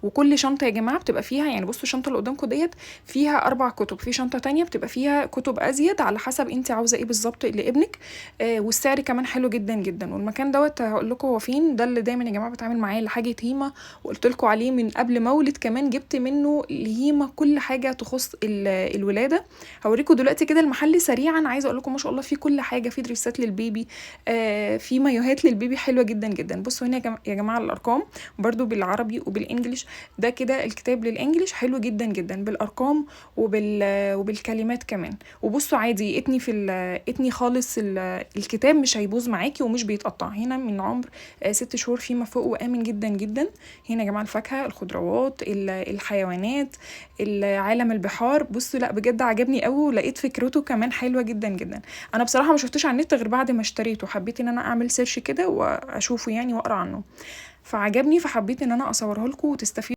وكل شنطه يا جماعه بتبقى فيها، يعني بصوا الشنطه اللي قدامكم ديت فيها 4 كتب، في شنطه تانية بتبقى فيها كتب ازيد على حسب انت عاوزه ايه بالظبط لابنك. والسعر كمان حلو جدا جدا. والمكان دوت هقول لكم هو فين، ده اللي دايما يا جماعه بتعامل معاه لحاجه هيما، وقلت لكم عليه من قبل ما اولد كمان، جبت منه لهيما كل حاجه تخص الولاده. هوريكم دلوقتي كده المحل سريعا. عايزه اقول لكم ما شاء الله في كل حاجه، في دريسات للبيبي، في مايوهات للبيبي حلوه جدا جدا. بصوا هنا يا جماعه الارقام برضو بالعربي وبالانجليش، ده كده الكتاب للانجليش حلو جدا جدا بالارقام وبالكلمات كمان. وبصوا عادي اتني خالص الكتاب مش هيبوظ معاكي ومش بيتقطع. هنا من عمر 6 شهور فيما فوق، وامن جدا جدا. هنا يا جماعه الفاكهه، الخضروات، الحيوانات، عالم البحار. بصوا لا بجد عجبني قوي، ولقيت فكرته كمان حلوه جدا جدا. انا بصراحه ما شفتوش على النت غير بعد ما اشتريته، حبيت ان انا اعمل سيرش كده واشوفه يعني واقرا عنه، فعجبني، فحبيت ان انا اصوره لكم وتستفيدوا